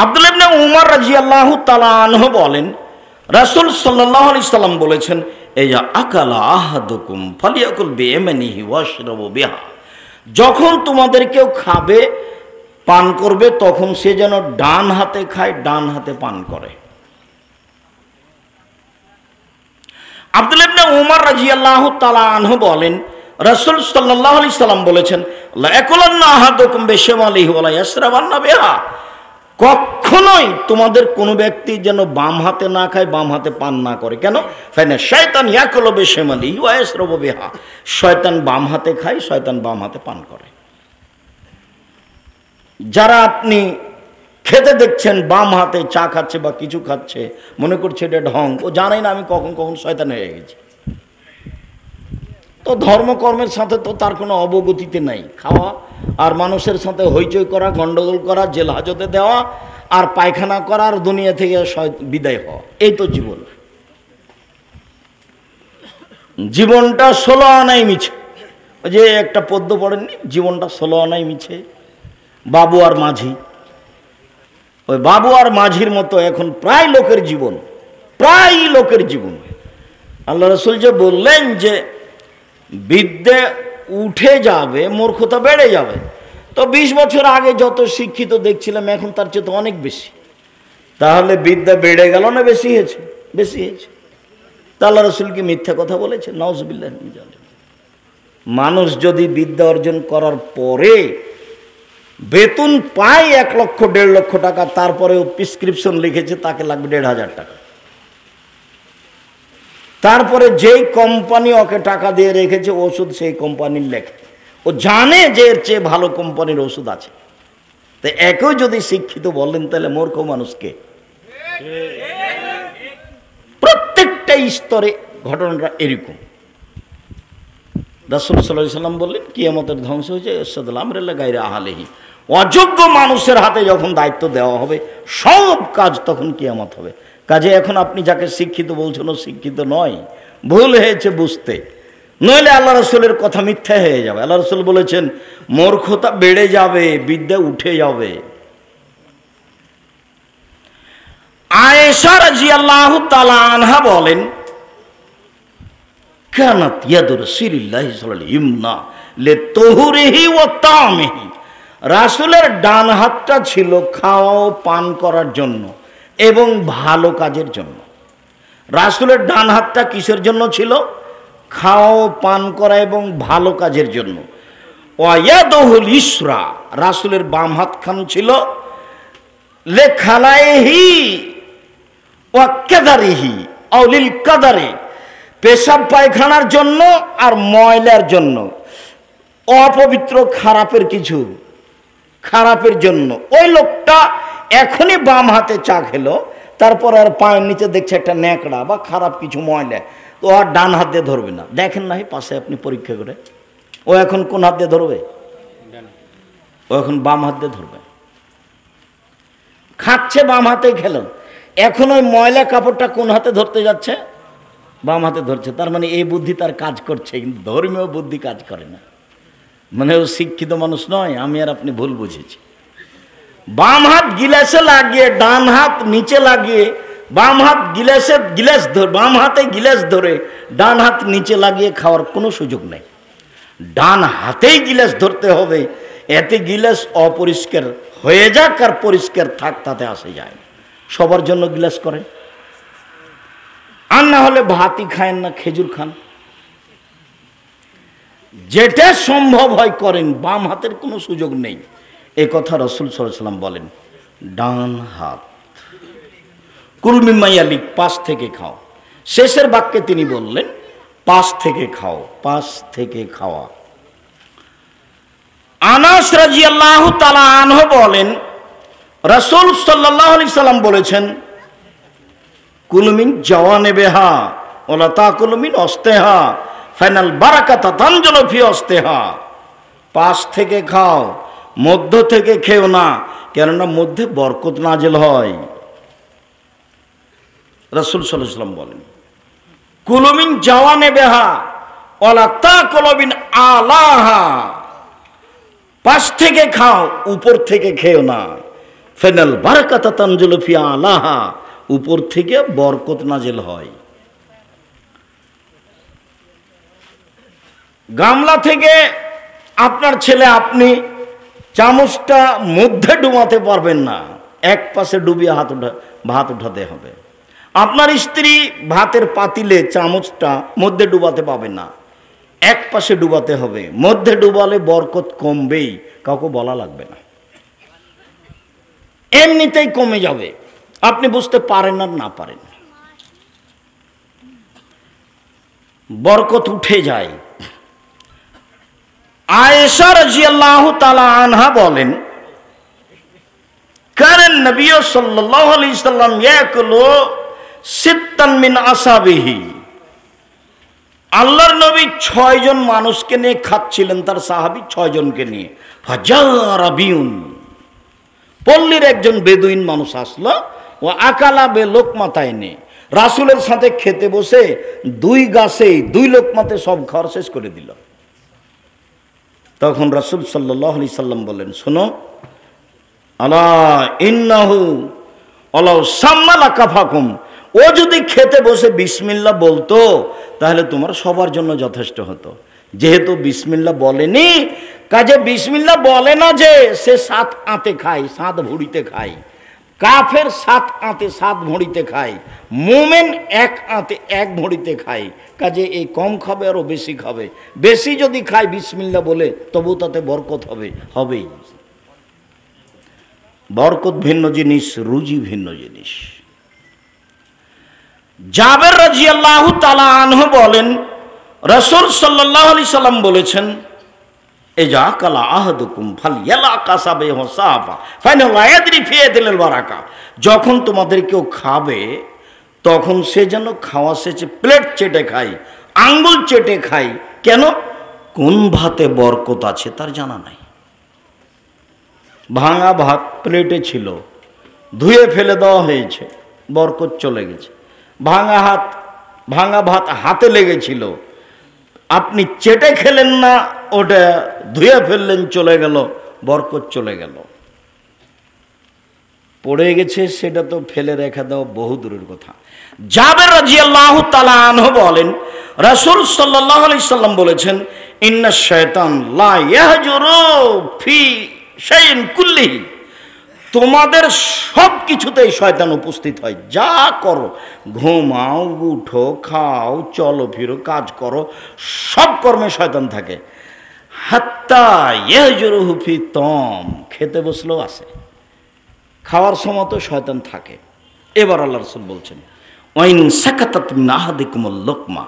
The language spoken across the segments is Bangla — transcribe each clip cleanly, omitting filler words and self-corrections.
আব্দুল্লাহ ইবনে উমর রাদিয়াল্লাহু তাআলা আনহু বলেন, রাসূল সাল্লাল্লাহু আলাইহি সাল্লাম বলেছেন, ইয়া আকালা আহাদুকুম ফালিয়াকুল বিয়ামিনিহি ওয়াশরাবু বিহা। যখন তোমাদের কেউ খাবে, পান করবে, তখন সে যেন ডান হাতে খায়, ডান হাতে পান করে। আব্দুল্লাহ ইবনে উমর রাদিয়াল্লাহু তাআলা আনহু বলেন, রাসূল সাল্লাল্লাহু আলাইহি সাল্লাম বলেছেন, লা ইয়াকুলান্না আহাদুকুম বিশিমালিহি ওয়া লা ইয়াশরাবান্না বিহা। কখনোই তোমাদের কোনো ব্যক্তি যেন বাম হাতে না খায়, বাম হাতে পান না করে। কেন? ফাইনা শায়তান ইয়াকুলু বিশিমালিহি ওয়া ইয়াশরাবু বিহা। শয়তান বাম হাতে খায়, শয়তান বাম হাতে পান করে। যারা আপনি খেতে দেখছেন বাম হাতে চা খাচ্ছে বা কিছু খাচ্ছে, মনে করছে এটা ঢং, ও জানাই না আমি কখন কখন শয়তান হয়ে গেছি। তো ধর্মকর্মের সাথে তো তার কোনো অবগতিতে নাই। খাওয়া আর মানুষের সাথে হইচই করা, গন্ডগোল করা, জেল হাজতে দেওয়া, আর পায়খানা করা, আর দুনিয়া থেকে বিদায় হওয়া, এই তো জীবন। জীবনটা 16 আনাই মিছে। ওই যে একটা পদ্য পড়েননি, জীবনটা 16 আনাই মিছে, বাবু আর মাঝি। ওই বাবু আর মাঝির মতো এখন প্রায় লোকের জীবন, প্রায় লোকের জীবন। আল্লাহ রাসূল যে বললেন যে বিদ্যে উঠে যাবে, মূর্খতা বেড়ে যাবে, তো 20 বছর আগে যত শিক্ষিত দেখছিলাম এখন তার চেয়ে তো অনেক বেশি। তাহলে বিদ্যা বেড়ে গেল না বেশি হয়েছে? বেশি হয়েছে। তা আল্লাহ রাসূল কি মিথ্যা কথা বলেছে? নাউযুবিল্লাহ। মানুষ যদি বিদ্যা অর্জন করার পরে বেতন পায় 1 লক্ষ 1.5 লক্ষ টাকা, তারপরেও প্রেসক্রিপশন লিখেছে তাকে লাগবে 1.5 টাকা। তারপরে যেই কোম্পানি ওকে টাকা দিয়ে রেখেছে ওষুধ সেই কোম্পানির লেখে, ও জানে যে এর চেয়ে ভালো কোম্পানির ওষুধ আছে। তো একই যদি শিক্ষিত বলেন, তাহলে মূর্খ মানুষকে প্রত্যেকটা স্তরে ঘটনাটা এরকম। রাসূল সাল্লাল্লাহু আলাইহি সাল্লাম বললেন, কিয়ামতের ধ্বংস হয়েছে ইরশাদুল আমরিল্লা গায়রা আহলিহি। অযোগ্য মানুষের হাতে যখন দায়িত্ব দেওয়া হবে, সব কাজ তখন কিয়ামত হবে। কাজে এখন আপনি যাকে শিক্ষিত বলছেন ও শিক্ষিত নয়, ভুল হয়েছে বুঝতে, নইলে আল্লাহ রাসূলের কথা মিথ্যা হয়ে যাবে। আল্লাহ রাসূল বলেছেন মূর্খতা বেড়ে যাবে, বিদ্যা উঠে যাবে। আয়েশা রাদিয়াল্লাহু তাআলা আনহা বলেন, কানাত ইয়াদু রাসূলিল্লাহি সাল্লাল্লাহু আলাইহি ইমনা লিতুহুরিহি ওয়া তামিহি। রাসূলের ডান হাতটা ছিল খাওয়া ও পান করার জন্য এবং ভালো কাজের জন্য। রাসূলের ডান হাতটা কিসের জন্য ছিল? খাওয়া ও পান করা এবং ভালো কাজের জন্য। ওয়া ইয়াদুল ইসরা, রাসূলের বাম হাতখান ছিল লেখালাইহি ওয়া কাদারিহি আও লিল কাদারি, পেশাব পায়খানার জন্য আর ময়লার জন্য, অপবিত্র খারাপের কিছু খারাপের জন্য। ওই লোকটা এখনই বাম হাতে চা খেলো, তারপর আর পায়ের নিচে দেখছে একটা ন্যাকড়া বা খারাপ কিছু ময়লা, তো আর ডান হাত দিয়ে ধরবে না। দেখেন না পাশে আপনি পরীক্ষা করে, ও এখন কোন হাত দিয়ে ধরবে? ও এখন বাম হাত দিয়ে ধরবে। খাচ্ছে বাম হাতেই খেলো, এখন ওই ময়লা কাপড়টা কোন হাতে ধরতে যাচ্ছে? বাম হাতে ধরছে। তার মানে এই বুদ্ধি তার কাজ করছে, কিন্তু ধর্মীয় বুদ্ধি কাজ করে না। মানে ও শিক্ষিত মানুষ নয়। আমি আর আপনি ভুল বুঝেছি। বাম হাত গিলাসে লাগিয়ে, ডান হাত নিচে লাগিয়ে, বাম হাত বাম হাতে গিলাস ধরে ডান হাত নিচে লাগিয়ে খাওয়ার কোনো সুযোগ নেই। ডান হাতেই গিলাস ধরতে হবে, এতে গিলাস অপরিষ্কার হয়ে যাক আর পরিষ্কার থাক, তাতে আসে যায়। সবার জন্য গিলাস করেন, আর না হলে ভাতই খায়েন না, খেজুর খান, যেটা সম্ভব হয় করেন। বাম হাতের কোনো সুযোগ নেই, এ কথা রাসূল সাল্লাল্লাহু আলাইহি ওয়াসাল্লাম বলেন। ডান হাত কুল মিম্মা ইয়ালিক, পাশ থেকে খাও। শেষের বাক্যে তিনি বললেন পাশ থেকে খাও, পাশ থেকে খাওয়া। আনাস রাদিয়াল্লাহু তাআলা আনহু বলেন, রাসূল সাল্লাল্লাহু আলাইহি সাল্লাম বলেছেন, কুল মিন জাওয়ানিবিহা ওয়ালা তাকুল মিন ওয়াসতিহা ফাইনাল বারাকাতা তানজুলু ফি ওয়াসতিহা। পাশ থেকে খাও, মধ্য থেকে খেও না, কেননা মধ্যে বরকত নাজিল হয়। রাসূল সাল্লাল্লাহু আলাইহি সাল্লাম বলেন, কুল মিন জাওয়ানিবিহা ওয়ালা তাকুল মিন আলাহা। পাশ থেকে খাও, উপর থেকে খেও না। ফাইনাল বারাকাতা তানজুলু ফি আলাহা, উপর থেকে বরকত নাজিল হয়। গামলা থেকে আপনার ছেলে, আপনি চামচটা মধ্যে ডুবাতে পারবেন না, এক পাশে ডুবিয়ে ভাত উঠাতে হবে। আপনার স্ত্রী ভাতের পাতিলে চামচটা মধ্যে ডুবাতে পাবে না, এক পাশে ডুবাতে হবে। মধ্যে ডুবালে বরকত কমবেই, কাউকে বলা লাগবে না, এমনিতেই কমে যাবে, আপনি বুঝতে পারেন আর না পারেন, বরকত উঠে যায়। আয়েশা রাদিয়াল্লাহু তাআলা আনহা বলেন, কারণ নবী সাল্লাল্লাহু আলাইহি সাল্লাম ইয়াকুলু সিত্তান মিন আসহাবিহি, আল্লাহর নবী 6 জন মানুষকে নিয়ে খাচ্ছিলেন, তার সাহাবী 6 জনকে নিয়ে। ফাজারাবিউন, পল্লীর একজন বেদুইন মানুষ আসলো, ও আকালা বে লোকমাতায়নে, রাসূলের সাথে খেতে বসে 2 গাছে 2 লোকমাতে সব খাওয়া শেষ করে দিল। তখন রাসূল সাল্লাল্লাহু আলাইহি সাল্লাম বলেন, শোনো, আলা ইন্নাহু আলাউ সাম্মালা কাফাকুম, ও যদি খেতে বসে বিসমিল্লাহ বলতো তাহলে তোমার সবার জন্য যথেষ্ট হতো। যেহেতু বিসমিল্লাহ বলেনি, কাজে বিসমিল্লাহ বলে না যে সে 7 আঁতে খায়, 7 ভুঁড়িতে খায়। কাফের 7 আঁতে 7 ভুঁড়িতে খায়, মুমিন 1 আঁতে 1 ভুঁড়িতে খায়। কাজে এই কম খাবে আরও বেশি খাবে, বেশি যদি খায় বিসমিল্লাহ বলে তবু তাতে বরকত হবেই। বরকত ভিন্ন জিনিস, রুজি ভিন্ন জিনিস। জাবের রাদিয়াল্লাহু তাআলা আনহু বলেন, রাসূল সাল্লাল্লাহু আলাইহি সাল্লাম বলেছেন, ইজা কালা আহাদুকুম ফালইয়ালা কাসাবিহি সাফা ফাইনা লা ইয়াদরি ফি ইয়াদিল বারাকা, যখন তোমাদের কেউ খাবে তখন সে যেন খাওয়া শেষে প্লেট চেটে খায়, আঙ্গুল চেটে খায়। কেন? কোন ভাতে বরকত আছে তার জানা নাই। ভাঙা ভাত প্লেটে ছিল, ধুয়ে ফেলে দেওয়া হয়েছে, বরকত চলে গেছে। ভাঙা ভাত হাতে লেগেছিল, আপনি চেটে খেলেন না, ওটা ধুয়ে ফেললেন, চলে গেল, বরকত চলে গেল। পড়ে গেছে সেটা তো ফেলে রেখে দেওয়া বহু দূরের কথা। জাবের রাদিয়াল্লাহু তাআলা আনহু বলেন, রাসূল সাল্লাল্লাহু আলাইহি সাল্লাম বলেছেন, ইন্না শায়তান লা ইয়াহজুরু ফি শাইইন কুল্লিহি, তোমাদের সব কিছুতেই শয়তান উপস্থিত হয়। যা করো, ঘুমাও, উঠো, খাও, চলো ফিরো, কাজ করো, সব কর্মে শয়তান থাকে। হাত্তা ইয়াহজুরুহু ফি তম, খেতে বসলেও আসে, খাওয়ার সময় তো শয়তান থাকে। এবার আল্লাহ রাসূল বলছেন, ওয়াইন সাকাতাত মিন আহাদিকুমুল লোকমা,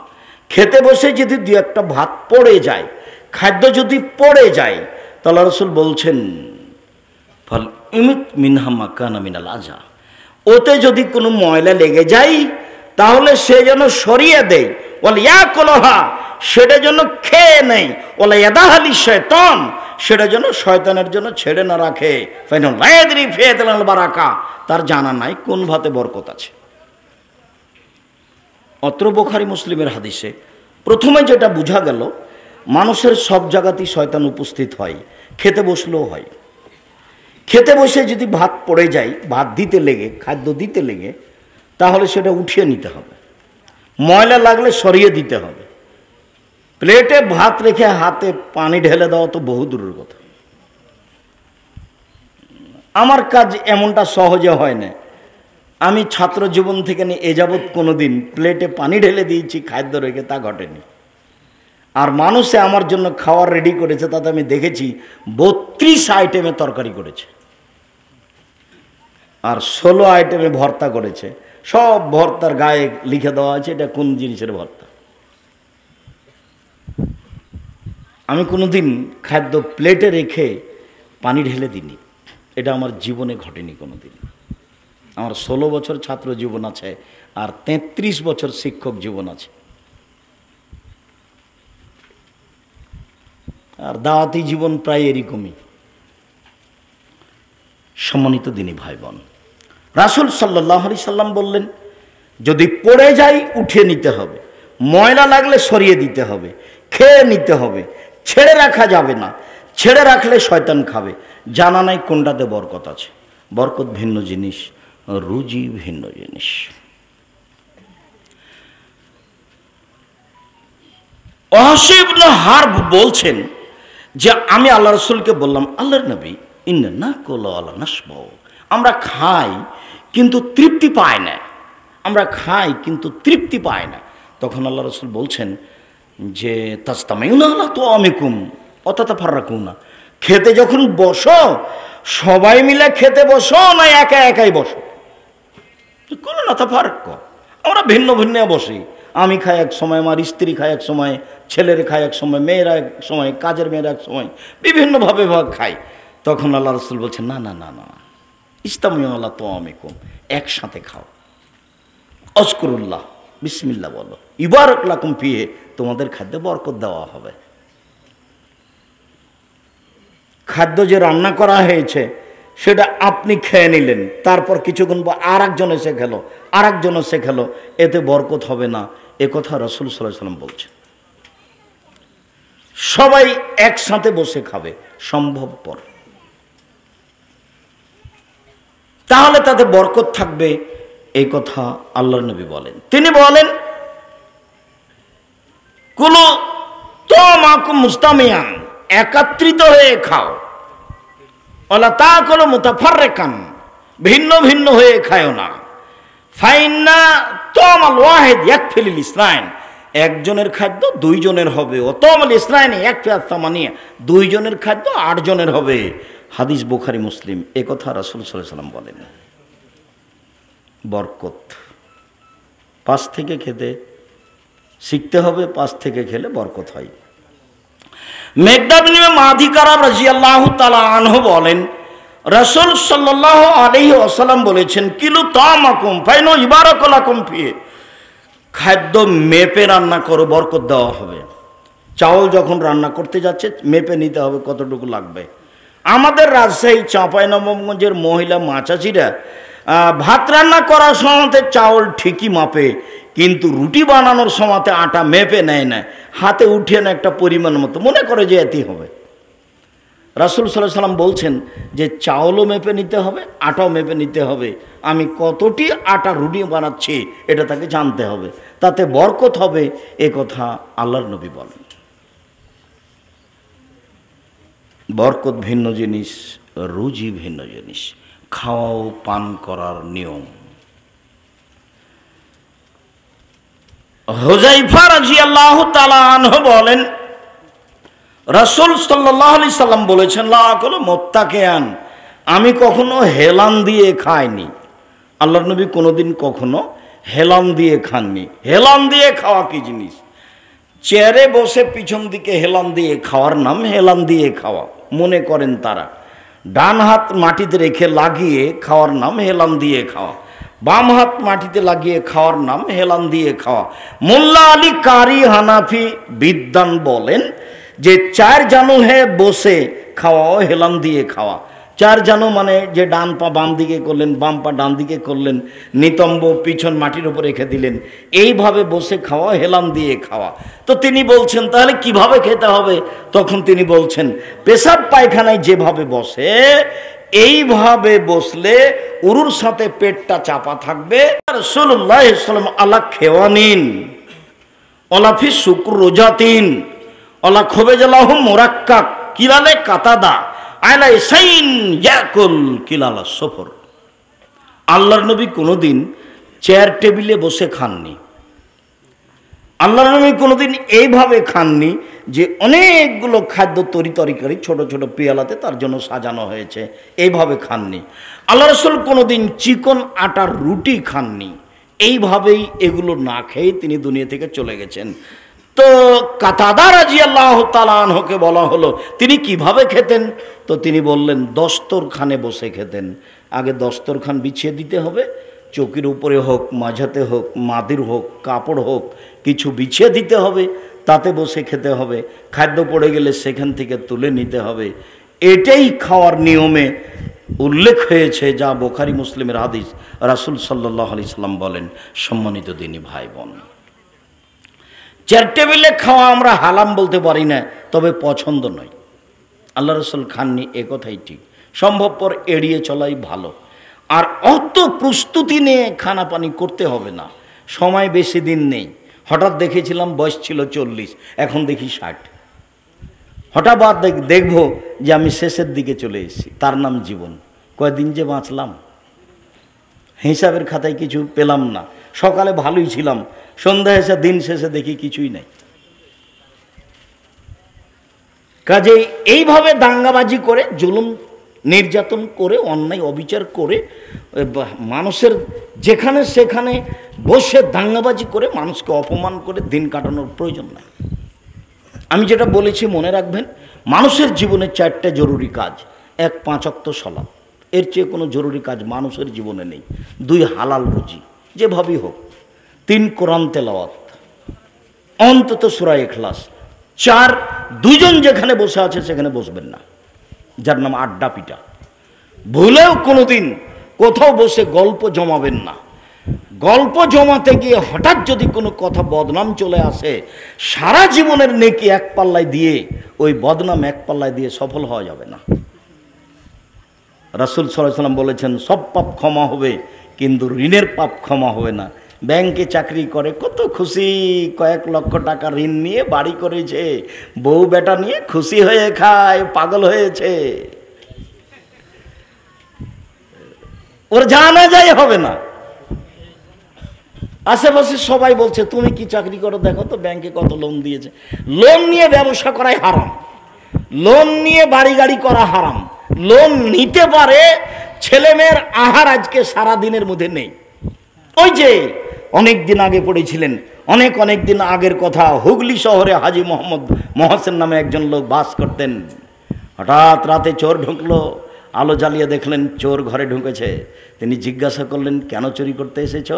খেতে বসে যদি 2-1টা ভাত পড়ে যায়, খাদ্য যদি পড়ে যায়, তাহলে রাসূল বলছেন, ফল ইমিত মিনহা মাকানা মিনাল আজা, ওতে যদি কোনো ময়লা লেগে যায় তাহলে সে যেন সরিয়ে দেয়। ওয়াল ইয়াকুলহা, সেটা যেন খেয়ে নেয়। ওয়ালা ইয়াদাহা লিশাইতান, সেটা যেন শয়তানের জন্য ছেড়ে না রাখে। ফাইনাল লা ইয়াদরি ফি ইয়াদিল বারাকা, তার জানা নাই কোন ভাতে বরকত আছে। অত্র বুখারী মুসলিমের হাদিসে প্রথমে যেটা বোঝা গেল, মানুষের সব জায়গাতেই শয়তান উপস্থিত হয়, খেতে বসলেও হয়। খেতে বসে যদি ভাত পড়ে যায়, ভাত দিতে লেগে, খাদ্য দিতে লেগে, তাহলে সেটা উঠিয়ে নিতে হবে, ময়লা লাগলে সরিয়ে দিতে হবে। প্লেটে ভাত রেখে হাতে পানি ঢেলে দেওয়া তো বহু দূরের কথা। আমার কাজ এমনটা সহজে হয় না। আমি ছাত্র জীবন থেকে নিয়ে এ যাবৎ কোনোদিন প্লেটে পানি ঢেলে দিয়েছি খাদ্য রেখে, তা ঘটেনি। আর মানুষে আমার জন্য খাওয়ার রেডি করেছে, তাতে আমি দেখেছি 32 আইটেমে তরকারি করেছে, আর 16 আইটেমে ভর্তা করেছে। সব ভর্তার গায়ে লিখে দেওয়া আছে এটা কোন জিনিসের ভর্তা। আমি কোনোদিন খাদ্য প্লেটে রেখে পানি ঢেলে দিইনি, এটা আমার জীবনে ঘটেনি কোনোদিন। আমার 16 বছর ছাত্র জীবন আছে, আর 33 বছর শিক্ষক জীবন আছে। আর দাওয়াতি জীবন প্রায় এরকমই। সম্মানিত দিনী ভাই বোন, রাসূল সাল্লাল্লাহু আলাইহি সাল্লাম বললেন, যদি পড়ে যায় উঠিয়ে নিতে হবে, ময়লা লাগলে সরিয়ে দিতে হবে, খেয়ে নিতে হবে, ছেড়ে রাখা যাবে না। ছেড়ে রাখলে শয়তান খাবে, জানা নাই কোনটাতে বরকত আছে। বরকত ভিন্ন জিনিস, রুজি ভিন্ন জিনিস। ওয়াসি ইবনে হারব বলছেন যে আমি আল্লাহ রাসূলকে বললাম, আল্লাহর নবী, ইন্না নাকুলু ওয়া লা নাশবাউ, আমরা খাই কিন্তু তৃপ্তি পাই না, আমরা খাই কিন্তু তৃপ্তি পাই না। তখন আল্লাহ রাসূল বলছেন যে তাসতামিউনা আলা তুআমিকুম ওয়া তাতাফাররাকুনা, খেতে যখন বসো সবাই মিলে খেতে বসো না একা একাই বসো? কোনো না তাফাররাক, আমরা ভিন্ন ভিন্ন বসি। আমি খাই এক সময়, আমার স্ত্রী খায় এক সময়, ছেলের খায় এক সময়, মেয়েরা এক সময়, কাজের মেয়েরা এক সময়, বিভিন্নভাবে খাই। তখন আল্লাহ রাসূল বলছেন না না না না, ইস্তামিউ আলা তুআমিকুম, একসাথে খাও। আযকুরুল্লাহ, বিসমিল্লাহ বলো, ইবারাক লাকুম ফিহি, তোমাদের খাদ্যে বরকত দেওয়া হবে। খাদ্য যে রান্না করা হয়েছে সেটা আপনি খেয়ে নিলেন, তারপর কিছুক্ষণ পর আর একজন এসে খেলো, আর একজন এসে খেলো, এতে বরকত হবে না, এ কথা রাসূল সাল্লাল্লাহু আলাইহি ওয়াসাল্লাম বলছেন। সবাই একসাথে বসে খাবে সম্ভবপর, তাহলে তাতে বরকত থাকবে, এই কথা আল্লাহর নবী বলেন। তিনি বলেন কুলু তুআমাকুম মুস্তামিয়ান, একত্রিত হয়ে খাও, ওয়ালা তাকুলু মুতাফাররিকান, ভিন্ন ভিন্ন হয়ে খায়ও না। ফাইন্না তুআমাল ওয়াহিদ ইয়াকফিল ইসনাইন, একজনের খাদ্য দুইজনের হবে, ও তুআমাল ইসনাইন ইয়াকফি আস-সামানিয়া, দুইজনের খাদ্য 8 জনের হবে। হাদিস বুখারী মুসলিম, এ কথা রাসূল সাল্লাল্লাহু আলাইহি ওয়াসাল্লাম বলেন। বরকত 5 থেকে খেতে শিখতে হবে, 5 থেকে খেলে বরকত হয়। মেকদাদ ইবনে মাদি কারাব রাদিয়াল্লাহু তাআলা আনহু বলেন, রাসূল সাল্লাল্লাহু আলাইহি ওয়াসাল্লাম বলেছেন, কিলু তামাকুম ফাইনো ইবারাকা লাকুম ফিহি, খাদ্য মেপে রান্না করো, বরকত দেওয়া হবে। চাউল যখন রান্না করতে যাচ্ছে মেপে নিতে হবে কতটুকু লাগবে। আমাদের রাজশাহী চাঁপাইনবাবগঞ্জের মহিলা মাচাচিরা ভাত রান্না করার সময়তে চাউল ঠিকই মাপে, কিন্তু রুটি বানানোর সময়তে আটা মেপে নেয় না, হাতে উঠিয়ে না একটা পরিমাণ মতো, মনে করে যে এতেই হবে। রাসূল সাল্লাল্লাহু আলাইহি ওয়াসাল্লাম বলছেন যে চাউলও মেপে নিতে হবে, আটাও মেপে নিতে হবে, আমি কতটি আটা রুটি বানাচ্ছি এটা তাকে জানতে হবে, তাতে বরকত হবে, এ কথা আল্লাহর নবী বলেন। বরকত ভিন্ন জিনিস, রুজি ভিন্ন জিনিস, খাওয়া ও পান করার নিয়ম। হুযায়ফা রাদিয়াল্লাহু তাআলা আনহু বলেন, রাসূল সাল্লাল্লাহু আলাইহি সাল্লাম বলেছেন, লা আকুলু মুত্তাকিয়ান, আমি কখনো হেলান দিয়ে খাইনি। আল্লাহর নবী কোনোদিন কখনো হেলান দিয়ে খাননি। হেলান দিয়ে খাওয়া কি জিনিস? চেয়ারে বসে পিছন দিকে হেলান দিয়ে খাওয়ার নাম হেলান দিয়ে খাওয়া মনে করেন তারা। ডান হাত মাটিতে রেখে লাগিয়ে খাওয়ার নাম হেলান দিয়ে খাওয়া, বাম হাত মাটিতে লাগিয়ে খাওয়ার নাম হেলান দিয়ে খাওয়া। মোল্লা আলী কারি হানাফি বিদ্বান বলেন যে 4 জানু হে বসে খাওয়াও হেলান দিয়ে খাওয়া। 4 জানু মানে যে ডান পা বাম দিকে করলেন, বাম পা ডান দিকে করলেন, নিতম্ব পিছন মাটির উপর রেখে দিলেন, এইভাবে বসে খাওয়া হেলান দিয়ে খাওয়া। তো তিনি বলছেন তাহলে কিভাবে খেতে হবে? তখন তিনি বলছেন পেশাব পায়খানায় যেভাবে বসে এইভাবে বসলে উরুর সাথে পেটটা চাপা থাকবে। রাসূলুল্লাহ সাল্লাল্লাহু আলাইহি ওয়াসাল্লাম আলা খেওয়ানিন ওলাফি শুকর রোজাতিন ওলা খোবেজালাহু মুরাক্কাক কিলালে কাতাদা আলা ইসাইন ইয়াকুল কিলালা সফর। আল্লাহর নবী কোনোদিন চেয়ার টেবিলে বসে খাননি। আল্লাহর নবী কোনোদিন এইভাবে খাননি যে অনেকগুলো খাদ্য তরকারি ছোট ছোট পেয়ালাতে তার জন্য সাজানো হয়েছে, এইভাবে খাননি। আল্লাহ রাসূল কোনোদিন চিকন আটার রুটি খাননি। এইভাবেই এগুলো না খেয়ে তিনি দুনিয়া থেকে চলে গেছেন। তো কাতাদা রাদিয়াল্লাহু তাআলা আনহুকে বলা হলো তিনি কিভাবে খেতেন, তো তিনি বললেন দস্তরখানে বসে খেতেন। আগে দস্তরখান বিছিয়ে দিতে হবে, চৌকির উপরে হোক, মাঝাতে হোক, মাদির হোক, কাপড় হোক, কিছু বিছিয়ে দিতে হবে, তাতে বসে খেতে হবে। খাদ্য পড়ে গেলে সেখান থেকে তুলে নিতে হবে। এটাই খাওয়ার নিয়মে উল্লেখ হয়েছে, যা বুখারী মুসলিমের হাদিস। রাসূল সাল্লাল্লাহু আলাইহি সাল্লাম বলেন, সম্মানিত দিনী ভাই বোন, চেয়ার টেবিলে খাওয়া আমরা হালাম বলতে পারি না, তবে পছন্দ নয়। আল্লাহ রাসূল খাননি এ কথাই ঠিক। সম্ভবপর এড়িয়ে চলাই ভালো। আর অত প্রস্তুতি নিয়ে খানা পানি করতে হবে না, সময় বেশি দিন নেই। হঠাৎ দেখেছিলাম বয়স ছিল 40, এখন দেখি 60। হঠাৎ দেখবো যে আমি শেষের দিকে চলে এসেছি। তার নাম জীবন। কয়দিন যে বাঁচলাম, হিসাবের খাতায় কিছু পেলাম না। সকালে ভালোই ছিলাম, সন্ধ্যা এসে দিন শেষে দেখি কিছুই নাই। কাজেই এইভাবে দাঙ্গাবাজি করে, জুলুম নির্যাতন করে, অন্যায় অবিচার করে, মানুষের যেখানে সেখানে বসে দাঙ্গাবাজি করে মানুষকে অপমান করে দিন কাটানোর প্রয়োজন নাই। আমি যেটা বলেছি মনে রাখবেন, মানুষের জীবনে 4টা জরুরি কাজ। 1, 5 ওয়াক্ত সালাত, এর চেয়ে কোনো জরুরি কাজ মানুষের জীবনে নেই। 2, হালাল রুজি যেভাবেই হোক। 3, কোরআন তেলাওয়াত, অন্তত সূরা ইখলাস। 4, দুজন যেখানে বসে আছে সেখানে বসবেন না, যার নাম আড্ডা পিটা। ভুলেও কোনোদিন কোথাও বসে গল্প জমাবেন না। গল্প জমাতে গিয়ে হঠাৎ যদি কোনো কথা বদনাম চলে আসে, সারা জীবনের নেকি এক পাল্লায় দিয়ে ওই বদনাম এক পাল্লায় দিয়ে সফল হওয়া যাবে না। রাসূল সাল্লাল্লাহু আলাইহি ওয়াসাল্লাম বলেছেন, সব পাপ ক্ষমা হবে কিন্তু ঋণের পাপ ক্ষমা হবে না। ব্যাংকে চাকরি করে, কত খুশি, কয়েক লক্ষ টাকা ঋণ নিয়ে বাড়ি করেছে, বউ বেটা নিয়ে খুশি হয়ে খায়, পাগল হয়েছে, ওর জানা যায় হবে না। আশেপাশে সবাই বলছে তুমি কি চাকরি করো, দেখো তো ব্যাংকে কত লোন দিয়েছে। লোন নিয়ে ব্যবসা করাই হারাম, লোন নিয়ে বাড়ি গাড়ি করা হারাম। লোন নিতে পারে, ছেলে মেয়ের আহার আজকে সারা দিনের মধ্যে নেই। ওই যে অনেক দিন আগে পড়েছিলেন, অনেক দিন আগের কথা, হুগলি শহরে হাজী মোহাম্মদ মহসেন নামে একজন লোক বাস করতেন। হঠাৎ রাতে চোর ঢুকলো, আলো জ্বালিয়ে দেখলেন চোর ঘরে ঢুকেছে। তিনি জিজ্ঞাসা করলেন, কেন চুরি করতে এসেছ?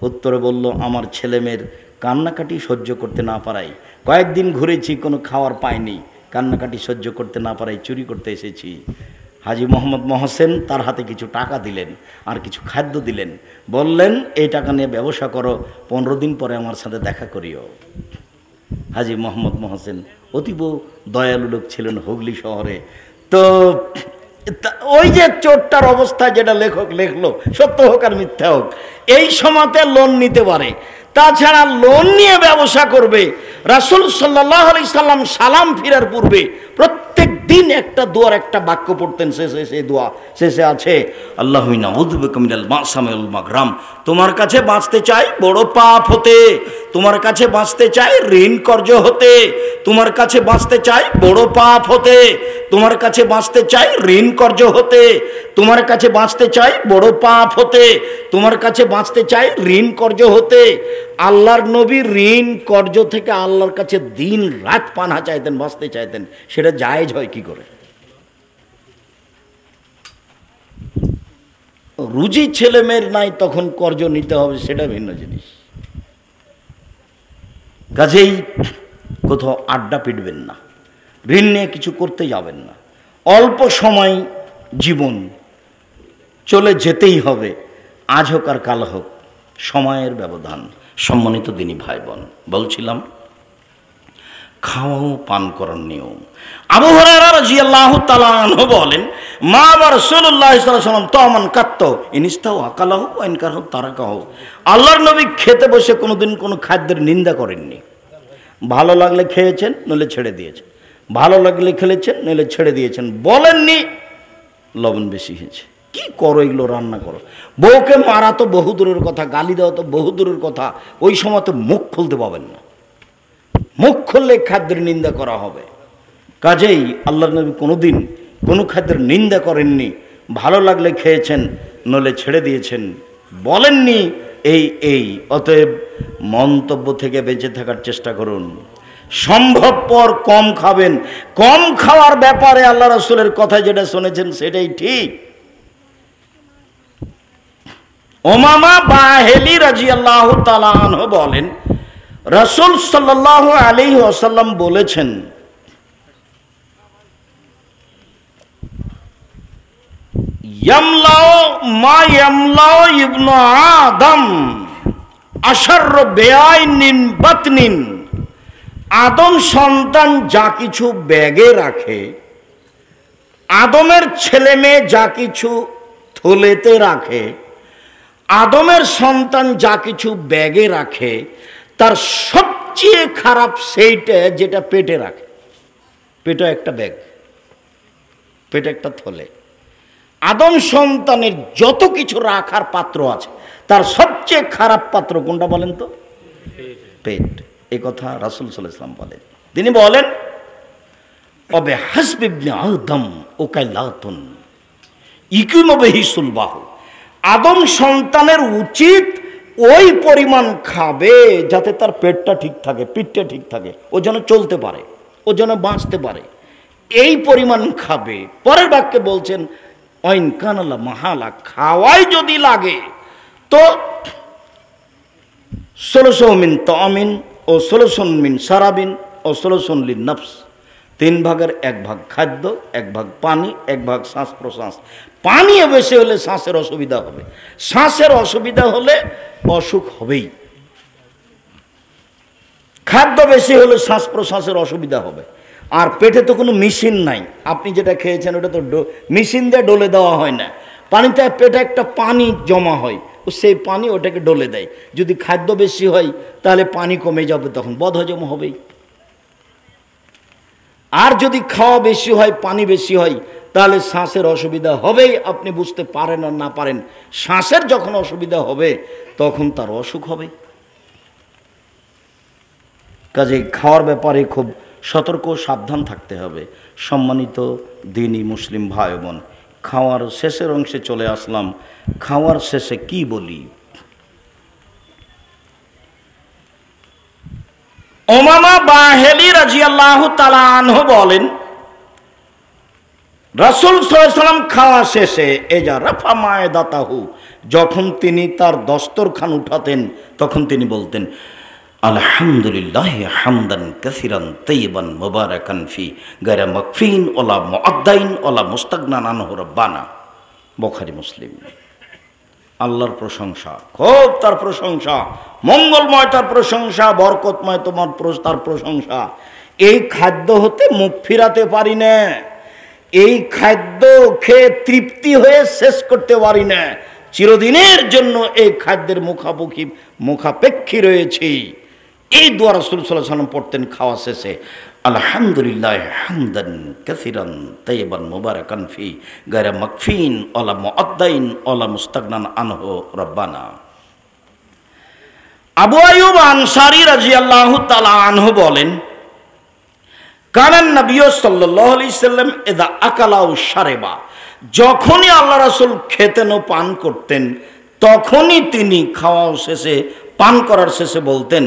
উত্তরে বলল, আমার ছেলে মেয়ের কান্নাকাটি সহ্য করতে না পারাই, কয়েকদিন ঘুরেছি কোনো খাওয়ার পাইনি, কান্নাকাটি সহ্য করতে না পারাই চুরি করতে এসেছি। হাজী মোহাম্মদ মহসেন তার হাতে কিছু টাকা দিলেন আর কিছু খাদ্য দিলেন, বললেন এই টাকা নিয়ে ব্যবসা করো, 15 দিন পরে আমার সাথে দেখা করিও। হাজী মোহাম্মদ মহসেন অতীব দয়ালু লোক ছিলেন হুগলি শহরে। তো ওই যে চোরটার অবস্থা যেটা লেখক লেখলো, সত্য হোক আর মিথ্যা হোক, এই সময়তে লোন নিতে পারে, তাছাড়া লোন নিয়ে ব্যবসা করবে। রাসূল সাল্লাল্লাহু আলাইহি সাল্লাম সালাম ফিরার পূর্বে প্রত্যেক দিন একটা দোয়ার একটা বাক্য পড়তেন। শেষে সেই দোয়া শেষে আছে, আল্লাহুম্মা আউযু বিকা মিনাল মাসামি ওয়াল মাগরাম। তোমার কাছে বাঁচতে চাই বড় পাপ হতে, তোমার কাছে বাঁচতে চাই ঋণ কর্জ হতে, তোমার কাছে বাঁচতে চাই বড় পাপ হতে, তোমার কাছে বাঁচতে চাই ঋণ কর্জ হতে, তোমার কাছে বাঁচতে চাই বড় পাপ হতে, তোমার কাছে বাঁচতে চাই ঋণ কর্জ হতে। আল্লাহর নবী ঋণ কর্জ থেকে আল্লাহর কাছে দিন রাত পানা চাইতেন, বাঁচতে চাইতেন। সেটা জায়েজ হয় কি করে? রুজি ছেলে মেয়ের নাই, তখন কর্জ নিতে হবে, সেটা ভিন্ন জিনিস। কাজেই কোথাও আড্ডা পিটবেন না, ঋণ নিয়ে কিছু করতে যাবেন না। অল্প সময় জীবন, চলে যেতেই হবে, আজ হোক আর কাল হোক, সময়ের ব্যবধান। সম্মানিত দিনী ভাই বোন, বলছিলাম খাওয়া ও পান করার নিয়ম। আবু হুরায়রা রাদিয়াল্লাহু তাআলা আনহু বলেন, মা রাসূলুল্লাহ সাল্লাল্লাহু আলাইহি ওয়াসাল্লাম তামান কাত্ত ইনস্তাও আকালাহু ওয়া ইনকারহু তারাকাহু। আল্লাহর নবী খেতে বসে কোনোদিন কোনো খাদ্যের নিন্দা করেননি। ভালো লাগলে খেয়েছেন, নইলে ছেড়ে দিয়েছেন, ভালো লাগলে খেলেছেন, নইলে ছেড়ে দিয়েছেন। বলেননি লবণ বেশি হয়েছে, কি করো এগুলো রান্না করো। বউকে মারা তো বহু দূরের কথা, গালি দেওয়া তো বহু দূরের কথা, ওই সময় তো মুখ খুলতে পাবেন না, মুখ খুললে খাদ্যের নিন্দা করা হবে। কাজেই আল্লাহর নবী কোনোদিন কোনো খাদ্যের নিন্দা করেননি। ভালো লাগলে খেয়েছেন, নইলে ছেড়ে দিয়েছেন, বলেননি এই। অতএব মন্তব্য থেকে বেঁচে থাকার চেষ্টা করুন। সম্ভবপর কম খাবেন। কম খাওয়ার ব্যাপারে আল্লাহ রাসূলের কথা যেটা শুনেছেন সেটাই ঠিক। উমামা বাহিলি রাদিয়াল্লাহু তাআলা আনহু বলেন, রাসূল সাল্লাল্লাহু আলাইহি ওয়াসাল্লাম বলেছেন, ইয়ামলাউ মা ইয়ামলাউ ইবনু আদম আশাররু বিআইনিন বাতনিন। আদম সন্তান যা কিছু ব্যাগে রাখে, আদমের ছেলে মেয়ে যা কিছু থলেতে রাখে, আদমের সন্তান যা কিছু ব্যাগে রাখে, তার সবচেয়ে খারাপ সেইটা যেটা পেটে রাখে। পেটে একটা ব্যাগ, পেটে একটা থলে। আদম সন্তানের যত কিছু রাখার পাত্র আছে, তার সবচেয়ে খারাপ পাত্র কোনটা বলেন তো? পেট। এই কথা রাসূল সাল্লাল্লাহু আলাইহি ওয়াসাল্লাম বলেন। তিনি বলেন, অবে হাসবি ইবনে আদম ওকাইলাতুন ইকুমু বিহি সুলবাহু। আদম সন্তানের উচিত ওই পরিমাণ খাবে যাতে তার পেটটা ঠিক থাকে, পিঠটা ঠিক থাকে, ও যেন চলতে পারে, ও যেন বাঁচতে পারে, এই পরিমাণ খাবে। পরের বাক্যে বলছেন অইন কানালা মাহালা, খাওয়াই যদি লাগে তো 1600 মিন তামিন ও 1600 মিন সারাবিন ও 1600 লিন নফস। 3 ভাগের 1 ভাগ খাদ্য, 1 ভাগ পানি, 1 ভাগ শ্বাস প্রশ্বাস। পানি বেশি হলে শ্বাসের অসুবিধা হবে, শ্বাসের অসুবিধা হলে অসুখ হবেই। খাদ্য বেশি হলে শ্বাস প্রশ্বাসের অসুবিধা হবে। আর পেটে তো কোনো মেশিন নাই, আপনি যেটা খেয়েছেন ওটা তো মেশিন দিয়ে ডলে দেওয়া হয় না। পানিতে পেটে একটা পানি জমা হয়, ও সেই পানি ওটাকে ডলে দেয়। যদি খাদ্য বেশি হয় তাহলে পানি কমে যাবে, তখন বদহজম হবেই। আর যদি খাওয়া বেশি হয়, পানি বেশি হয়, তাহলে শ্বাসের অসুবিধা হবেই। আপনি বুঝতে পারেন আর না পারেন, শ্বাসের যখন অসুবিধা হবে তখন তার অসুখ হবে। কাজেই খাওয়ার ব্যাপারে খুব সতর্ক সাবধান থাকতে হবে। সম্মানিত দ্বীনি মুসলিম ভাই বোন, খাওয়ার শেষের অংশে চলে আসলাম। খাওয়ার শেষে কি বলি? উমামা বাহিলি রাদিয়াল্লাহু তাআলা আনহু বলেন, রাসূল সাল্লাল্লাহু আলাইহি ওয়াসাল্লাম খাওয়া শেষে এজা রাফা মায়দাতাহু, যখন তিনি তার দস্তরখান উঠাতেন তখন তিনি বলতেন আলহামদুলিল্লাহ হামদান কাসিরান তাইয়িবান মুবারাকান ফি গায়রা মাকফিন ওয়ালা মুআদ্দাইন ওয়ালা মুস্তাগনান আনহু রাব্বানা। বুখারী মুসলিম। আল্লাহর প্রশংসা, খুব তার প্রশংসা, মঙ্গলময় তার প্রশংসা, বরকতময় তার প্রশংসা। এই খাদ্য হতে মুখ ফিরাতে পারি না, এই খাদ্য খেয়ে তৃপ্তি হয়ে শেষ করতে পারি না, চিরদিনের জন্য এই খাদ্যের মুখাপেক্ষী রয়েছে। এই দোয়া রাসূল সাল্লাল্লাহু আলাইহি ওয়াসাল্লাম পড়তেন খাওয়া শেষে, আলহামদুলিল্লাহ হামদান কাসিরান তাইয়িবান মুবারাকান ফি গায়রা মাকফিন ওয়ালা মুআদ্দাইন ওয়ালা মুস্তাগনান আনহু রাব্বানা। আবু আইয়ুব আনসারী রাদিয়াল্লাহু তাআলা আনহু বলেন, কানান নবী সাল্লাল্লাহু আলাইহি সাল্লাম ইযা আকালা ও শারিবা, যখনই আল্লাহ রাসূল খেতেন ও পান করতেন তখনই তিনি খাওয়া শেষে, পান করার শেষে বলতেন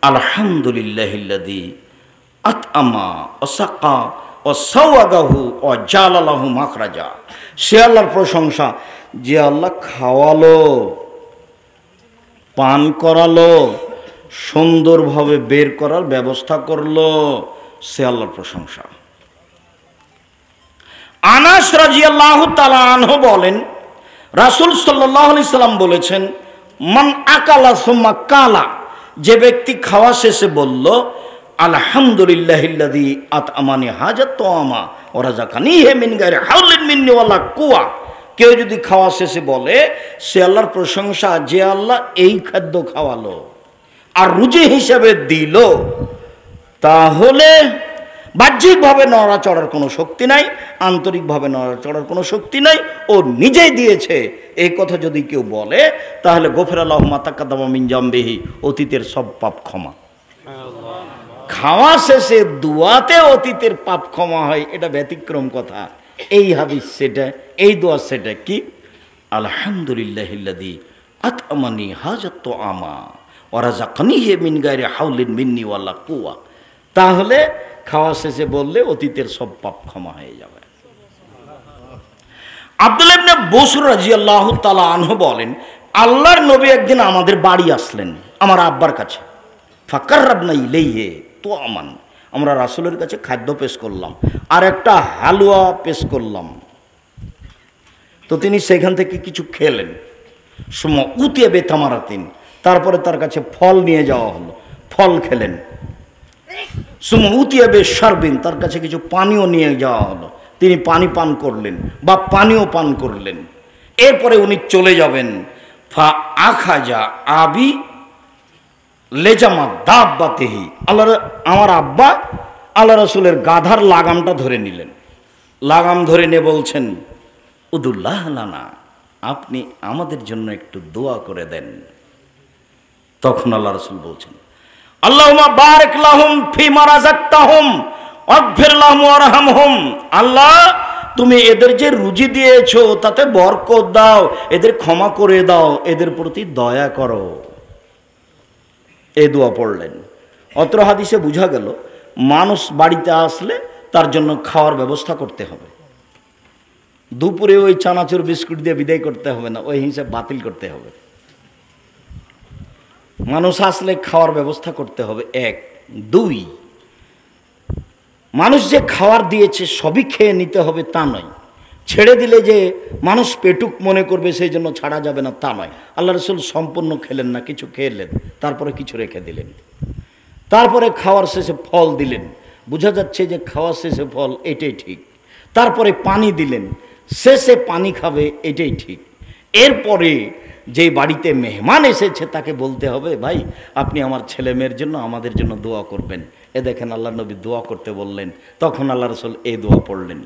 আলহামদুলিল্লাহিল্লাযী আতআমা ওয়া সাকা ওয়া সাওয়াগাহু ওয়া জাআলা লাহু মাখরাজা। সে আল্লাহর প্রশংসা যে আল্লাহ খাওয়ালো, পান করালো, সুন্দরভাবে বের করার ব্যবস্থা করলো, সে আল্লাহর প্রশংসা। আনাস রাদিয়াল্লাহু তাআলা আনহু বলেন, রাসূল সাল্লাল্লাহু আলাইহি সাল্লাম বলেছেন, মান আকালা সুম্মা কালা, যে ব্যক্তি খাওয়া শেষে বলল আলহামদুলিল্লাহিল্লাযী আতআমানি হাজাত তাআমা ওয়া রাযাকানিহি মিন গায়রি হাওলিন মিন্নি ওয়ালা কুওয়া। কেউ যদি খাওয়া শেষে বলে সে আল্লাহর প্রশংসা যে আল্লাহ এই খাদ্য খাওয়ালো আর রুজি হিসাবে দিল, তাহলে বাহ্যিকভাবে নড়াচড়ার কোনো শক্তি নাই, আন্তরিকভাবে নড়াচড়ার কোনো শক্তি নাই, ও নিজেই দিয়েছে এই কথা যদি কেউ বলে তাহলে গফিরা লাহু মা তাকাদ্দামা মিন জামবিহি, অতীতের সব পাপ ক্ষমা। খাওয়া শেষে দোয়াতে অতীতের পাপ ক্ষমা হয়, এটা ব্যতিক্রম কথা। এই হাদিস সেটা, এই দোয়া সেটা কি? আলহামদুলিল্লাহিল্লাযী আতআমানি হাজাত তাআমা ওয়া রাযাকানিহি মিন গায়রি হাওলিন মিন্নি ওয়ালা কুওয়া। তাহলে খাওয়া শেষে বললে অতীতের সব পাপ ক্ষমা হয়ে যাবে। আব্দুল্লাহ ইবনে বুসর রাদিয়াল্লাহু তাআলা আনহু বলেন, আল্লাহর নবী একদিন আমাদের বাড়ি আসলেন, আমার আব্বার কাছে। ফাকাররাবনা ইলাইহি তাআমান, আমরা রাসূলের কাছে খাদ্য পেশ করলাম আর একটা হালুয়া পেশ করলাম। তো তিনি সেখান থেকে কিছু খেলেন। সুম্মা উতিয়া বেতামারাতিন, তারপরে তার কাছে ফল নিয়ে যাওয়া হলো, ফল খেলেন। সুম্মা উতিয়া বে শারবিন, তার কাছে কিছু পানীয় নিয়ে যাওয়া হলো, তিনি পানি পান করলেন বা পানীয় পান করলেন। এরপরে উনি চলে যাবেন। ফা আখাজা আবি লেজামা দাব্বাতেহি, আমার আব্বা আল্লাহ রসুলের গাধার লাগামটা ধরে নিলেন। লাগাম ধরে নিয়ে বলছেন, উদুল্লাহ লানা, আপনি আমাদের জন্য একটু দোয়া করে দেন। তখন আল্লাহ রসুল বলছেন, আল্লাহুম্মা বারিক লাহুম ফিমা রাযাকতাহুম ওয়াগফির লাহুম ওয়ারহামহুম। আল্লাহ, তুমি এদের যে রুজি দিয়েছো তাতে বরকত দাও, এদের ক্ষমা করে দাও, এদের প্রতি দয়া করো। এই দোয়া পড়লেন। অত্র হাদিসে বোঝা গেল মানুষ বাড়িতে আসলে তার জন্য খাওয়ার ব্যবস্থা করতে হবে। দুপুরে ওই চানাচুর বিস্কুট দিয়ে বিদায় করতে হবে না, ওই হিসাব বাতিল করতে হবে। মানুষ আসলে খাওয়ার ব্যবস্থা করতে হবে, এক। দুই, মানুষ যে খাওয়ার দিয়েছে সবই খেয়ে নিতে হবে তা নয়। ছেড়ে দিলে যে মানুষ পেটুক মনে করবে সেই জন্য ছাড়া যাবে না তা নয়। আল্লাহ রসুল সম্পূর্ণ খেলেন না, কিছু খেলেন, তারপরে কিছু রেখে দিলেন, তারপরে খাওয়ার শেষে ফল দিলেন। বোঝা যাচ্ছে যে খাওয়ার শেষে ফল, এটাই ঠিক। তারপরে পানি দিলেন, শেষে পানি খাবে, এটাই ঠিক। এরপরে যে বাড়িতে মেহমান এসেছে তাকে বলতে হবে, ভাই আপনি আমার ছেলে মেয়ের জন্য আমাদের জন্য দোয়া করবেন। এ দেখেন আল্লাহ নবী দোয়া করতে বললেন, তখন আল্লাহ রসুল এই দোয়া পড়লেন।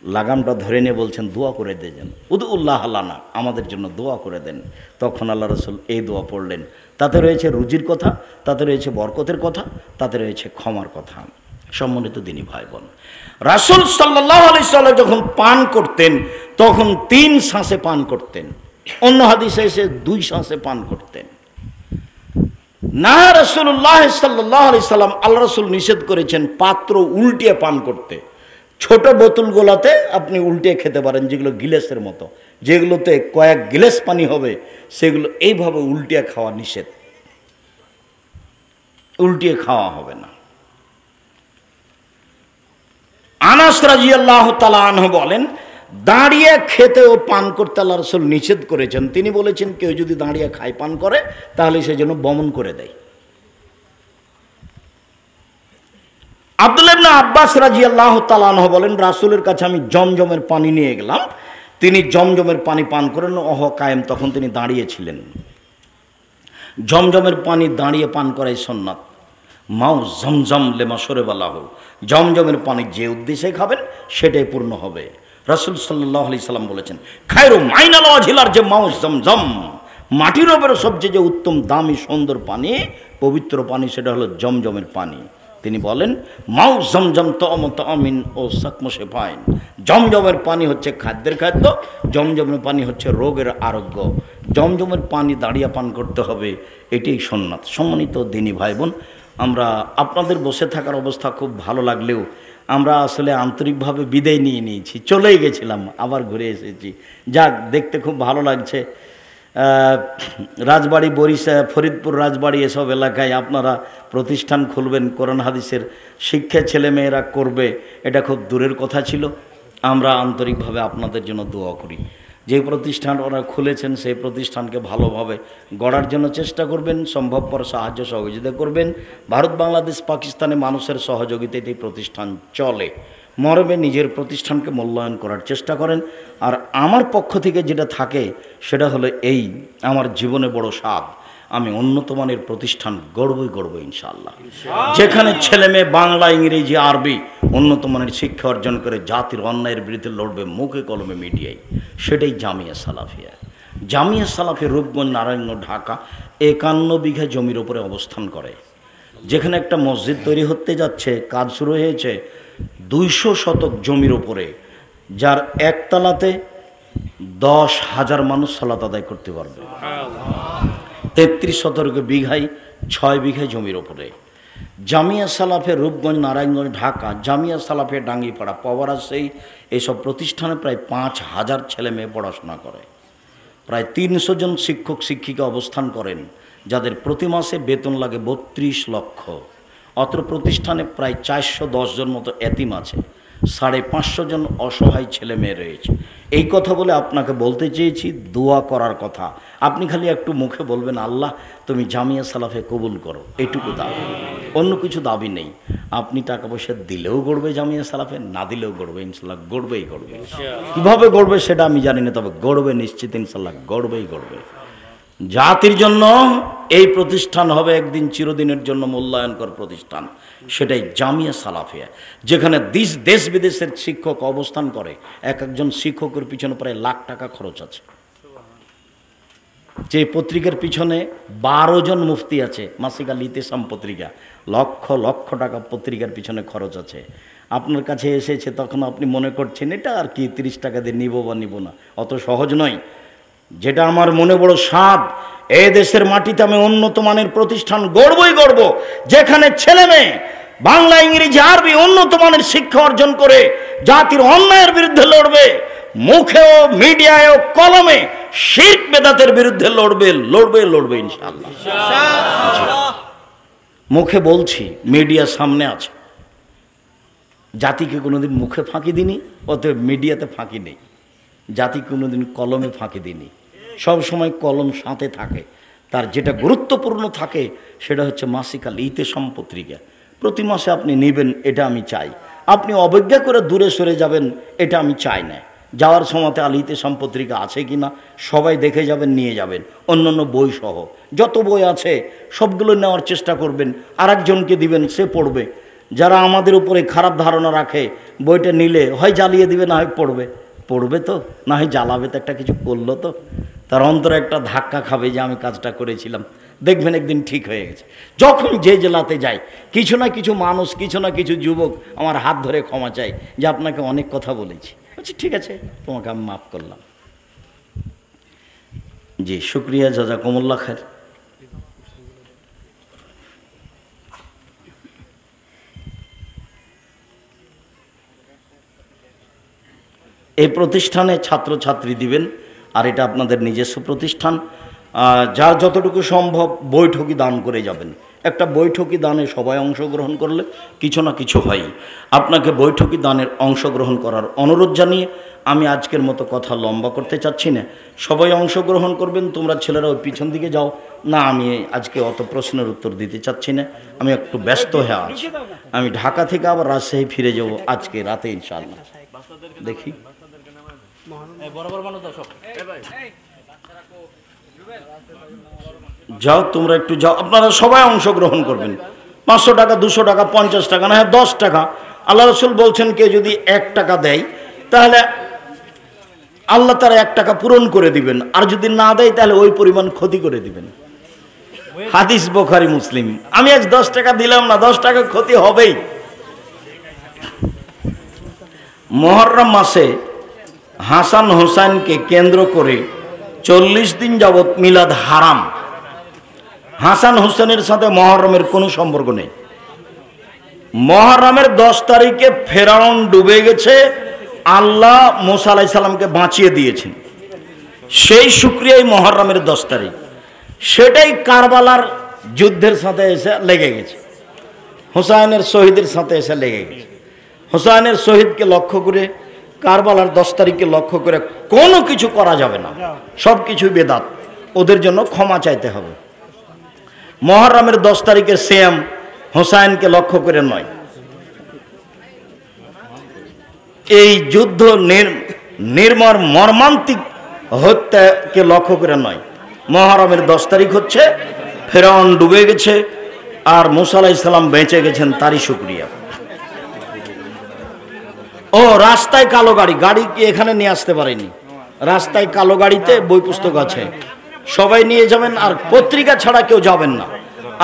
লাগামটা ধরে নিয়ে বলছেন, দোয়া করে দেন, উদুল্লাহ লানা, আমাদের জন্য দোয়া করে দেন। তখন আল্লাহ রসুল এই দোয়া পড়লেন। তাতে রয়েছে রুজির কথা, তাতে রয়েছে বরকতের কথা, তাতে রয়েছে ক্ষমার কথা। সম্মানিত দিনী ভাই বোন, রাসূল সাল্লাল্লাহু আলাইহি সাল্লাম যখন পান করতেন তখন 3 শ্বাসে পান করতেন। অন্য হাদিসে এসে 2 শ্বাসে পান করতেন। না, রাসূলুল্লাহ সাল্লাল্লাহু আলাইহি সাল্লাম, আল্লাহ রাসূল নিষেধ করেছেন পাত্র উল্টিয়ে পান করতে। ছোট বোতলগুলোতে আপনি উল্টে খেতে পারেন, যেগুলো গিলাসের মতো, যেগুলোতে কয়েক গিলাস পানি হবে সেগুলো এইভাবে উল্টিয়ে খাওয়া নিষেধ, উল্টিয়ে খাওয়া হবে না। আনাস রাদিয়াল্লাহু তাআলা আনহু বলেন, দাঁড়িয়ে খেতে ও পান করতে আল্লাহ রাসূল নিষেধ করেছেন। তিনি বলেছেন, কেউ যদি দাঁড়িয়ে খায় পান করে তাহলে সেই জন্য বমন করে দেয়। আব্দুল্লাহ ইবনে আব্বাস রাদিয়াল্লাহু তাআলা আনহু বলেন, রাসূলের কাছে আমি জমজমের পানি নিয়ে গেলাম, তিনি জমজমের পানি পান করেন। ওহ কায়েম, তখন তিনি দাঁড়িয়ে ছিলেন। জমজমের পানি দাঁড়িয়ে পান করাই সুন্নাত। মাউ জমজম লেমা শরবালাহু, জমজমের পানি যে উদ্দেশ্যে খাবেন সেটাই পূর্ণ হবে। রাসূল সাল্লাল্লাহু আলাইহি সাল্লাম বলেছেন, খায়রু মাইনাল ওয়াজিলার যে মাউ জমজম, মাটির উপরে সবচেয়ে যে উত্তম দামি সুন্দর পানি, পবিত্র পানি, সেটা হলো জমজমের পানি। তিনি বলেন, মাউ জমজম তমত আমিন ও সাকমশে পাইন, জমজমের পানি হচ্ছে খাদ্যের খাদ্য, জমজমের পানি হচ্ছে রোগের আরোগ্য। জমজমের পানি দাঁড়িয়ে পান করতে হবে, এটাই সুন্নাত। সম্মানিত দিনী ভাই বোন, আমরা আপনাদের বসে থাকার অবস্থা খুব ভালো লাগলেও আমরা আসলে আন্তরিকভাবে বিদায় নিয়ে নিয়েছি, চলেই গেছিলাম, আবার ঘুরে এসেছি। যাক, দেখতে খুব ভালো লাগছে। রাজবাড়ি, বরিশাল, ফরিদপুর, রাজবাড়ি এসব এলাকায় আপনারা প্রতিষ্ঠান খুলবেন, কোরআন হাদিসের শিক্ষা ছেলেমেয়েরা করবে, এটা খুব দূরের কথা ছিল। আমরা আন্তরিকভাবে আপনাদের জন্য দোয়া করি। যে প্রতিষ্ঠান ওরা খুলেছেন সেই প্রতিষ্ঠানকে ভালোভাবে গড়ার জন্য চেষ্টা করবেন, সম্ভবপর সাহায্য সহযোগিতা করবেন। ভারত, বাংলাদেশ, পাকিস্তানে মানুষের সহযোগিতায় এই প্রতিষ্ঠান চলে। মরমে নিজের প্রতিষ্ঠানকে মূল্যায়ন করার চেষ্টা করেন। আর আমার পক্ষ থেকে যেটা থাকে সেটা হলো এই, আমার জীবনে বড় স্বাদ, আমি উন্নত মানের প্রতিষ্ঠান গড়বই ইনশাআল্লাহ, যেখানে ছেলে মেয়ে বাংলা, ইংরেজি, আরবি উন্নত মানের শিক্ষা অর্জন করে জাতির অন্যায়ের বিরুদ্ধে লড়বে মুখে কলমে মিডিয়ায়। সেটাই জামিয়া সালাফিয়া। জামিয়া সালাফিয়া রূপগঞ্জ, নারায়ণগঞ্জ, ঢাকা 51 বিঘা জমির উপরে অবস্থান করে, যেখানে একটা মসজিদ তৈরি হতে যাচ্ছে, কাজ শুরু হয়েছে 200 শতক জমির উপরে, যার একতলাতে 10,000 মানুষ সালাত আদায় করতে পারবে। 33 শতক বিঘায় 6 বিঘা জমির উপরে। জামিয়া সালাফে রূপগঞ্জ, নারায়ণগঞ্জ, ঢাকা, জামিয়া সালাফে ডাঙ্গিপাড়া, পাওয়ারা, সেই এইসব প্রতিষ্ঠানে প্রায় 5,000 ছেলে মেয়ে পড়াশোনা করে। প্রায় 300 জন শিক্ষক শিক্ষিকা অবস্থান করেন, যাদের প্রতি মাসে বেতন লাগে 32 লক্ষ। অত্র প্রতিষ্ঠানে প্রায় 410 জন মতো এতিম আছে, 550 জন অসহায় ছেলে মেয়ে রয়েছে। এই কথা বলে আপনাকে বলতে চেয়েছি দোয়া করার কথা। আপনি খালি একটু মুখে বলবেন আল্লাহ তুমি জামিয়া সালাফে কবুল করো, এটুকু দাবি, অন্য কিছু দাবি নেই। আপনি টাকা পয়সা দিলেও গড়বে জামিয়া সালাফে, না দিলেও গড়বে, ইনশাল্লাহ গড়বেই গড়বে। কীভাবে গড়বে সেটা আমি জানি না, তবে গড়বে নিশ্চিত, ইনশাল্লাহ গড়বেই গড়বে। জাতির জন্য এই প্রতিষ্ঠান হবে একদিন চিরদিনের জন্য মূল্যায়নকর প্রতিষ্ঠান, সেটাই জামিয়া সালাফিয়া, যেখানে দেশ বিদেশের শিক্ষক অবস্থান করে। এক একজন শিক্ষকের পিছনে প্রায় লাখ টাকা খরচ আছে। যে পত্রিকার পিছনে 12 জন মুফতি আছে, মাসিক আল ইতিসাম পত্রিকা, লক্ষ লক্ষ টাকা পত্রিকার পিছনে খরচ আছে। আপনার কাছে এসেছে তখন আপনি মনে করছেন এটা আর কি 30 টাকা দিয়ে নিব বা নিব না, অত সহজ নয়। যেটা আমার মনে বড় স্বাদ, এ দেশের মাটিতে আমি উন্নত মানের প্রতিষ্ঠান গড়বই গড়ব, যেখানে ছেলে মেয়ে বাংলা ইংরেজি আরবি উন্নত মানের শিক্ষা অর্জন করে জাতির অন্যায়ের বিরুদ্ধে লড়বে, মুখেও মিডিয়ায়ও কলমে শিরক বেদাতের বিরুদ্ধে লড়বে ইনশাআল্লাহ। মুখে বলছি, মিডিয়া সামনে আছে, জাতিকে কোনোদিন মুখে ফাঁকি দিনি, অতএব মিডিয়াতে ফাঁকি নেই। জাতি কোনোদিন কলমে ফাঁকি দিনি, সব সময় কলম সাথে থাকে। তার যেটা গুরুত্বপূর্ণ থাকে সেটা হচ্ছে মাসিক আল ইতিসাম পত্রিকা। প্রতি মাসে আপনি নেবেন, এটা আমি চাই। আপনি অবজ্ঞা করে দূরে সরে যাবেন, এটা আমি চাই না। যাওয়ার সময়তে আল ইতিসাম পত্রিকা আছে কি না সবাই দেখে যাবেন, নিয়ে যাবেন। অন্যান্য বই সহ যত বই আছে সবগুলো নেওয়ার চেষ্টা করবেন, আর একজনকে দিবেন, সে পড়বে। যারা আমাদের উপরে খারাপ ধারণা রাখে, বইটা নিলে হয় জ্বালিয়ে দিবে, না হয় পড়বে তো, না হয় জ্বালাবে তো, একটা কিছু করলো তো, তার অন্তরে একটা ধাক্কা খাবে যে আমি কাজটা করেছিলাম, দেখবেন একদিন ঠিক হয়ে গেছে। যখন যে জেলাতে যাই, কিছু না কিছু মানুষ, কিছু না কিছু যুবক আমার হাত ধরে ক্ষমা চাই যে আপনাকে অনেক কথা বলেছি। আচ্ছা ঠিক আছে, তোমাকে আমি মাফ করলাম। জি শুক্রিয়া, জাযাকুমুল্লাহ খায়ের। এই প্রতিষ্ঠানে ছাত্রছাত্রী দিবেন, আর এটা আপনাদের নিজস্ব প্রতিষ্ঠান। যার যতটুকু সম্ভব বৈঠকি দান করে যাবেন। একটা বৈঠকি দানে সবাই অংশগ্রহণ করলে কিছু না কিছু হয়। আপনাকে বৈঠকি দানের অংশগ্রহণ করার অনুরোধ জানিয়ে আমি আজকের মতো কথা লম্বা করতে চাচ্ছি না। সবাই অংশগ্রহণ করবেন। তোমরা ছেলেরা ওই পিছন দিকে যাও না, আমি আজকে অত প্রশ্নের উত্তর দিতে চাচ্ছি না, আমি একটু ব্যস্ত হয়ে আছি। আমি ঢাকা থেকে আবার রাজশাহী ফিরে যাব আজকে রাতে ইনশাআল্লাহ। দেখি যাও, তোমরা একটু যাও, আপনারা সবাই অংশগ্রহণ করবেন। 500 টাকা, 200 টাকা, 50 টাকা, না হ্যাঁ 10 টাকা। আল্লাহ রসুল বলছেন কে যদি 1 টাকা দেয় তাহলে আল্লাহ তার 1 টাকা পূরণ করে দিবেন, আর যদি না দেয় তাহলে ওই পরিমাণ ক্ষতি করে দিবেন। হাদিস বুখারী মুসলিম। আমি আজ 10 টাকা দিলাম না, 10 টাকা ক্ষতি হবেই। মুহররম মাসে হাসান হোসেনকে কেন্দ্র করে 40 দিন যাবৎ মিলাদ হারাম। হাসান হোসেনের সাথে মুহররমের কোনো সম্পর্ক নেই। মুহররমের 10 তারিখে ফেরাউন ডুবে গেছে, আল্লাহ মুসা আলাইহিস সালামকে বাঁচিয়ে দিয়েছেন। সেই শুকরিয়াই মুহররমের 10 তারিখ। সেটাই কারবালার যুদ্ধের সাথে এসে লেগে গেছে, হোসাইনের শহীদের সাথে এসে লেগে গেছে। হোসাইনের শহীদকে লক্ষ্য করে, কারবালার 10 তারিখকে লক্ষ্য করে কোনো কিছু করা যাবে না, সব কিছুই বেদাত। ওদের জন্য ক্ষমা চাইতে হবে। মুহররমের 10 তারিখের সিয়াম হোসাইনকে লক্ষ্য করে নয়, এই যুদ্ধ নির্মম মর্মান্তিক হত্যাকে লক্ষ্য করে নয়। মুহররমের 10 তারিখ হচ্ছে ফেরাউন ডুবে গেছে আর মুসা আলাইহিস সালাম বেঁচে গেছেন, তারই শুকরিয়া। ও রাস্তায় কালো গাড়ি কি এখানে নিয়ে আসতে পারেনি? রাস্তায় কালো গাড়িতে বই পুস্তক আছে, সবাই নিয়ে যাবেন, আর পত্রিকা ছাড়া কেউ যাবেন না।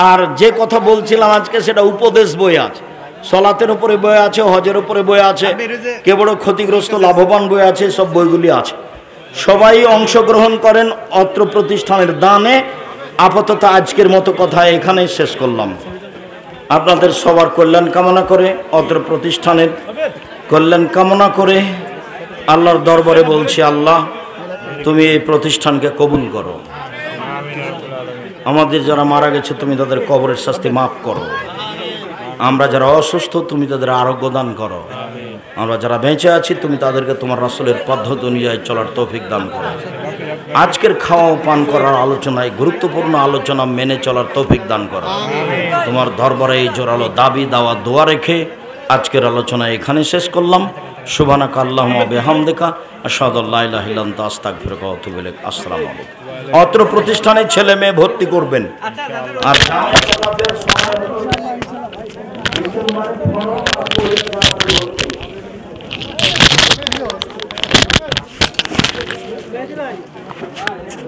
আর যে কথা বলছিলাম আজকে, সেটা উপদেশ বই আছে, সলাতের উপরে বই আছে, হজের উপরে বই আছে, কে বড় ক্ষতিগ্রস্ত লাভবান বই আছে, সব বইগুলি আছে। সবাই অংশগ্রহণ করেন অত্র প্রতিষ্ঠানের দানে। আপাতত আজকের মতো কথা এখানে শেষ করলাম। আপনাদের সবার কল্যাণ কামনা করে, অত্র প্রতিষ্ঠানের কল্যাণ কামনা করে আল্লাহর দরবারে বলছি, আল্লাহ তুমি এই প্রতিষ্ঠানকে কবুল করো। আমাদের যারা মারা গেছে তুমি তাদের কবরের শাস্তি মাফ করো। আমরা যারা অসুস্থ তুমি তাদের আরোগ্য দান করো। আমরা যারা বেঁচে আছি তুমি তাদেরকে তোমার রাসূলের পদ্ধতি অনুযায়ী চলার তৌফিক দান করো। আজকের খাওয়া পান করার আলোচনায় গুরুত্বপূর্ণ আলোচনা মেনে চলার তৌফিক দান করো। তোমার দরবারে এই জোরালো দাবি দাওয়া দোয়া রেখে আজকের আলোচনা এখানে শেষ করলাম। সুবহানাকা আল্লাহুম্মা বিহামদিকা আশহাদু আল্লা ইলাহা ইল্লা আনতা আস্তাগফিরুকা ওয়া আতুবু ইলাইক। আসসালামু আলাইকুম। অত্র প্রতিষ্ঠানে ছেলে মেয়ে ভর্তি করবেন। আর Gracias.